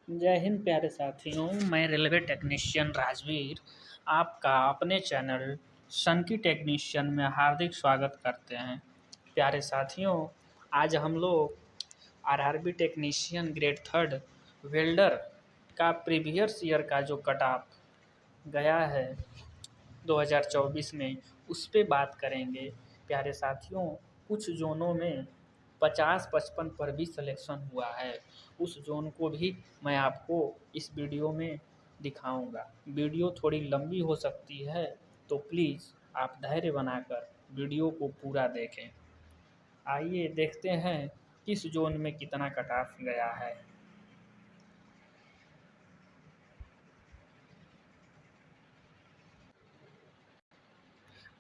जय हिंद प्यारे साथियों। मैं रेलवे टेक्नीशियन राजवीर आपका अपने चैनल सन की टेक्नीशियन में हार्दिक स्वागत करते हैं। प्यारे साथियों, आज हम लोग RRB technician grade third welder का प्रीवियस ईयर का जो कट ऑफ गया है 2024 में, उस पे बात करेंगे। प्यारे साथियों, कुछ जोनों में 50-55 पर भी सिलेक्शन हुआ है। उस जोन को भी मैं आपको इस वीडियो में दिखाऊंगा। वीडियो थोड़ी लंबी हो सकती है, तो प्लीज़ आप धैर्य बनाकर वीडियो को पूरा देखें। आइए देखते हैं किस जोन में कितना कट ऑफ गया है।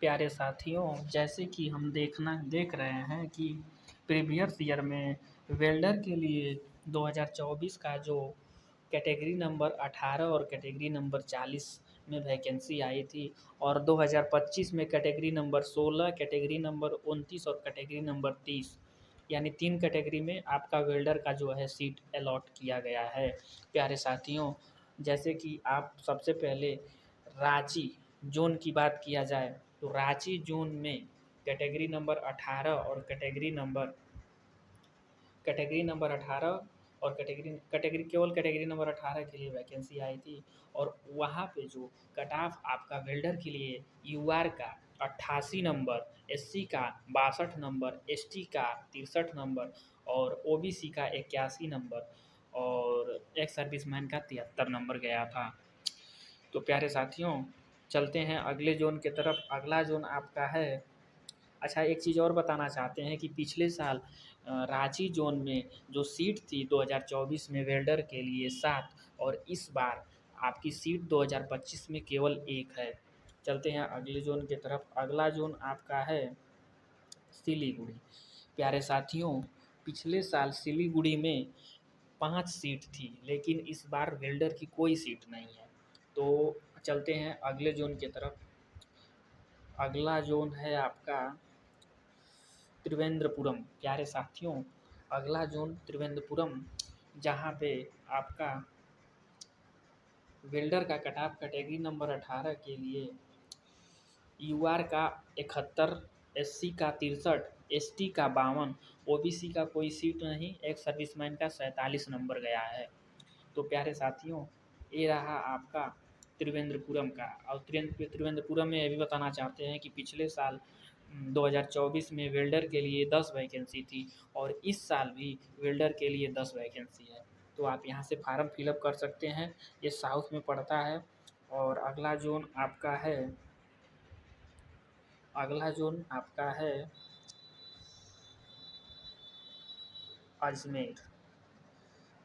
प्यारे साथियों, जैसे कि हम देख रहे हैं कि प्रीवियस ईयर में वेल्डर के लिए 2024 का जो कैटेगरी नंबर 18 और कैटेगरी नंबर 40 में वैकेंसी आई थी, और 2025 में कैटेगरी नंबर 16, कैटेगरी नंबर 29 और कैटेगरी नंबर 30, यानी 3 कैटेगरी में आपका वेल्डर का जो है सीट अलॉट किया गया है। प्यारे साथियों, जैसे कि आप सबसे पहले रांची जोन की बात किया जाए, तो रांची जोन में कैटेगरी नंबर 18 और कैटेगरी नंबर 18 और कैटेगरी कैटेगरी केवल कैटेगरी नंबर 18 के लिए वैकेंसी आई थी। और वहाँ पे जो कट ऑफ आपका वेल्डर के लिए यूआर का 88 नंबर, एससी का 62 नंबर, एसटी का 63 नंबर और ओबीसी का 81 नंबर और एक्स सर्विसमैन का 73 नंबर गया था। तो प्यारे साथियों, चलते हैं अगले जोन की तरफ। अगला जोन आपका है, अच्छा एक चीज़ और बताना चाहते हैं कि पिछले साल रांची जोन में जो सीट थी 2024 में वेल्डर के लिए 7, और इस बार आपकी सीट 2025 में केवल 1 है। चलते हैं अगले जोन की तरफ। अगला जोन आपका है सिलीगुड़ी। प्यारे साथियों, पिछले साल सिलीगुड़ी में 5 सीट थी, लेकिन इस बार वेल्डर की कोई सीट नहीं है। तो चलते हैं अगले जोन की तरफ। अगला जोन है आपका त्रिवेंद्रपुरम। प्यारे साथियों, अगला जोन त्रिवेंद्रपुरम, जहाँ पे आपका वेल्डर का कट ऑफ कैटेगरी नंबर 18 के लिए यूआर का 71, एससी का 63, एसटी का 52, ओबीसी का कोई सीट नहीं, एक सर्विसमैन का 47 नंबर गया है। तो प्यारे साथियों, ये रहा आपका त्रिवेंद्रपुरम का। और त्रिवेंद्रपुरम में ये भी बताना चाहते हैं कि पिछले साल 2024 में वेल्डर के लिए 10 वैकेंसी थी, और इस साल भी वेल्डर के लिए 10 वैकेंसी है। तो आप यहाँ से फार्म फिलअप कर सकते हैं। ये साउथ में पड़ता है। और अगला जोन आपका है अजमेर।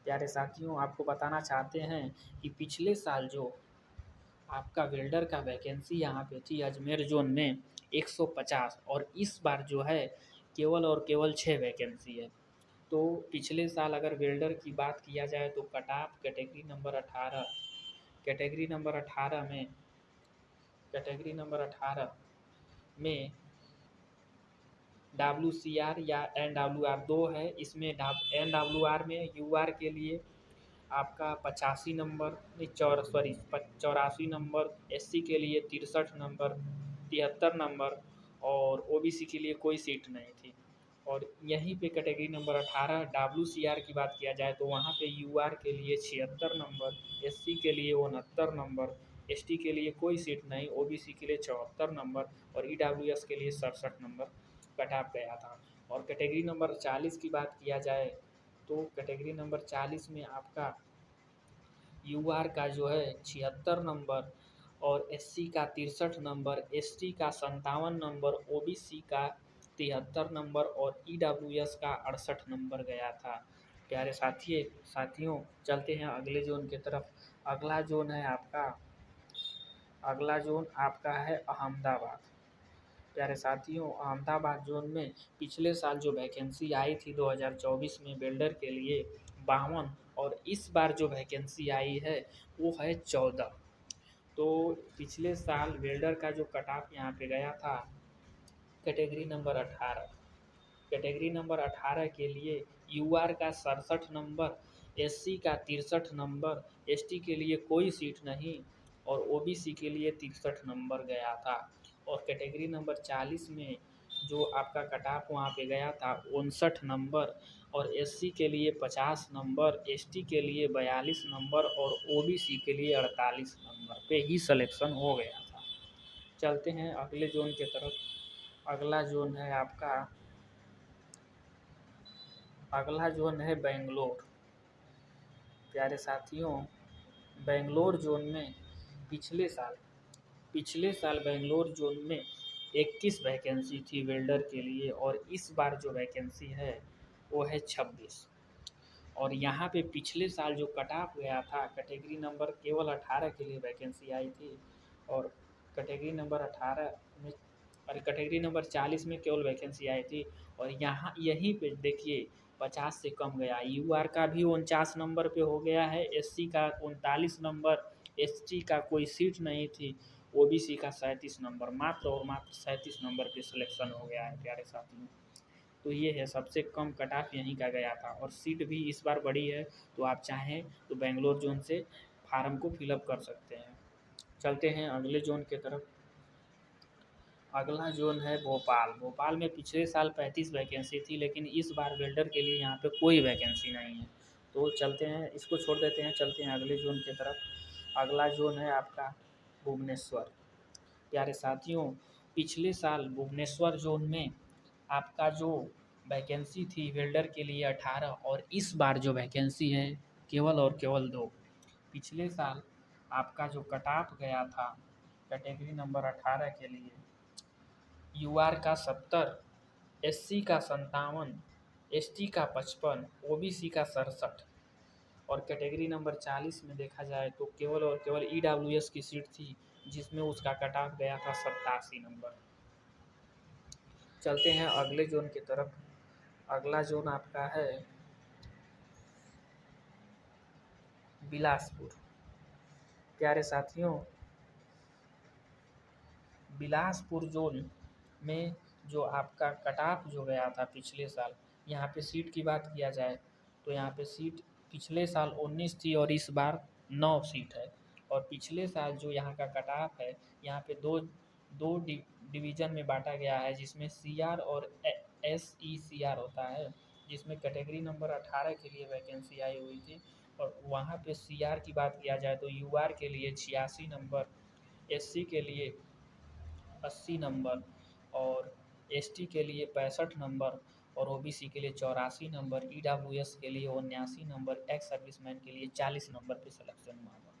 प्यारे साथियों, आपको बताना चाहते हैं कि पिछले साल जो आपका वेल्डर का वैकेंसी यहाँ पे थी अजमेर जोन में 150, और इस बार जो है केवल और केवल 6 वैकेंसी है। तो पिछले साल अगर वेल्डर की बात किया जाए तो कट ऑफ कैटेगरी नंबर 18 में कैटेगरी नंबर 18 में WCR या NWR दो है। इसमें NWR में यूआर के लिए आपका 85 नंबर, नहीं चौर सॉरी 84 नंबर, एससी के लिए 63 नंबर, 73 नंबर, और ओबीसी के लिए कोई सीट नहीं थी। और यहीं पे कैटेगरी नंबर 18 WCR की बात किया जाए तो वहाँ पे यूआर के लिए 76 नंबर, एससी के लिए 69 नंबर, एसटी के लिए कोई सीट नहीं, ओबीसी के लिए 74 नंबर और ईडब्ल्यूएस के लिए 67 नंबर कट ऑफ गया था। और कैटेगरी नंबर 40 की बात किया जाए तो कैटेगरी नंबर 40 में आपका यूआर का जो है 76 नंबर और एससी का 63 नंबर, एसटी का 57 नंबर, ओबीसी का 73 नंबर और ईडब्ल्यूएस का 68 नंबर गया था। प्यारे साथियों, चलते हैं अगले जोन की तरफ। अगला जोन आपका है अहमदाबाद। प्यारे साथियों, अहमदाबाद जोन में पिछले साल जो वैकेंसी आई थी 2024 में वेल्डर के लिए 52, और इस बार जो वैकेंसी आई है वो है 14। तो पिछले साल वेल्डर का जो कट ऑफ यहाँ पे गया था कैटेगरी नंबर 18, कैटेगरी नंबर 18 के लिए यूआर का 67 नंबर, एससी का 63 नंबर, एसटी के लिए कोई सीट नहीं और ओबीसी के लिए 63 नंबर गया था। और कैटेगरी नंबर 40 में जो आपका कट ऑफ वहाँ पे गया था 59 नंबर और एससी के लिए 50 नंबर, एसटी के लिए 42 नंबर और ओबीसी के लिए 48 नंबर पे ही सिलेक्शन हो गया था। चलते हैं अगले जोन के तरफ। अगला जोन है बेंगलोर। प्यारे साथियों, बेंगलोर जोन में पिछले साल बेंगलोर जोन में 21 वैकेंसी थी वेल्डर के लिए और इस बार जो वैकेंसी है वो है 26। और यहाँ पे पिछले साल जो कट ऑफ गया था कैटेगरी नंबर केवल 18 के लिए वैकेंसी आई थी और कैटेगरी नंबर 18 में और कैटेगरी नंबर 40 में केवल वैकेंसी आई थी। और यहाँ यहीं पे देखिए 50 से कम गया, यूआर का भी 49 नंबर पे हो गया है, एससी का 39 नंबर, एसटी का कोई सीट नहीं थी, ओबीसी का 37 नंबर, मात्र और मात्र 37 नंबर पे सिलेक्शन हो गया है प्यारे साथियों। तो ये है सबसे कम कट ऑफ यहीं का गया था और सीट भी इस बार बड़ी है, तो आप चाहें तो बेंगलोर जोन से फार्म को फिलअप कर सकते हैं। चलते हैं अगले जोन के तरफ। अगला जोन है भोपाल। भोपाल में पिछले साल 35 वैकेंसी थी लेकिन इस बार वेल्डर के लिए यहाँ पे कोई वैकेंसी नहीं है, तो चलते हैं, इसको छोड़ देते हैं, चलते हैं अगले जोन की तरफ। अगला जोन है आपका भुवनेश्वर। प्यारे साथियों, पिछले साल भुवनेश्वर जोन में आपका जो वैकेंसी थी वेल्डर के लिए 18 और इस बार जो वैकेंसी है केवल और केवल 2। पिछले साल आपका जो कट ऑफ गया था कैटेगरी नंबर 18 के लिए यूआर का 70, एससी का 57, एसटी का 55, ओबीसी का 67 और कैटेगरी नंबर 40 में देखा जाए तो केवल और केवल ईडब्ल्यूएस की सीट थी जिसमें उसका कट ऑफ गया था 87 नंबर। चलते हैं अगले जोन की तरफ। अगला जोन आपका है बिलासपुर। प्यारे साथियों, बिलासपुर जोन में जो आपका कट ऑफ जो गया था पिछले साल, यहाँ पे सीट की बात किया जाए तो यहाँ पे सीट पिछले साल 19 थी और इस बार 9 सीट है। और पिछले साल जो यहाँ का कट ऑफ है यहाँ पे दो डिवीज़न में बांटा गया है जिसमें सीआर और एसईसीआर होता है, जिसमें कैटेगरी नंबर 18 के लिए वैकेंसी आई हुई थी और वहाँ पे सीआर की बात किया जाए तो यूआर के लिए 86 नंबर, एससी के लिए 80 नंबर और एसटी के लिए 65 नंबर और ओबीसी के लिए 84 नंबर, ईडब्ल्यूएस के लिए 79 नंबर, एक्स सर्विसमैन के लिए 40 नंबर पे सिलेक्शन हुआ था।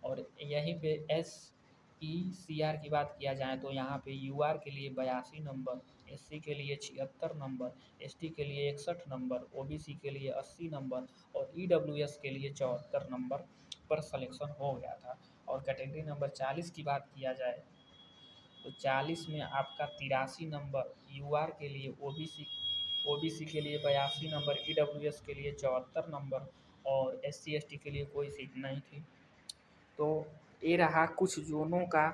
और यहीं पे एसईसीआर की बात किया जाए तो यहाँ पे यूआर के लिए 82 नंबर, एससी के लिए 76 नंबर, एसटी के लिए 61 नंबर, ओबीसी के लिए 80 नंबर और ईडब्ल्यूएस के लिए 74 नंबर पर सिलेक्शन हो गया था। और कैटेगरी नंबर 40 की बात किया जाए तो 40 में आपका 83 नंबर, यूआर के लिए ओबीसी के लिए 82 नंबर, ईडब्ल्यूएस के लिए 74 नंबर और एससी एसटी के लिए कोई सीट नहीं थी। तो ये रहा कुछ जोनों का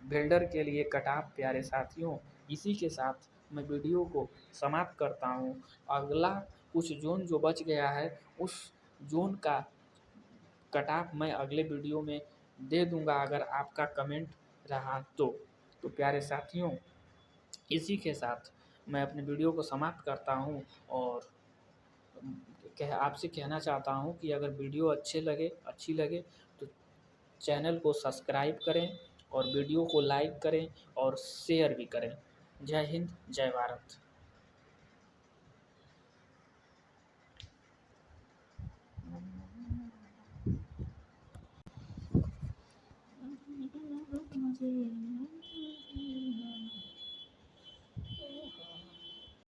बिल्डर के लिए कट ऑफ प्यारे साथियों। इसी के साथ मैं वीडियो को समाप्त करता हूँ। अगला कुछ जोन जो बच गया है उस जोन का कट ऑफ मैं अगले वीडियो में दे दूँगा अगर आपका कमेंट रहा तो प्यारे साथियों, इसी के साथ मैं अपने वीडियो को समाप्त करता हूँ और आपसे कहना चाहता हूँ कि अगर वीडियो अच्छी लगे तो चैनल को सब्सक्राइब करें और वीडियो को लाइक करें और शेयर भी करें। जय हिंद, जय भारत।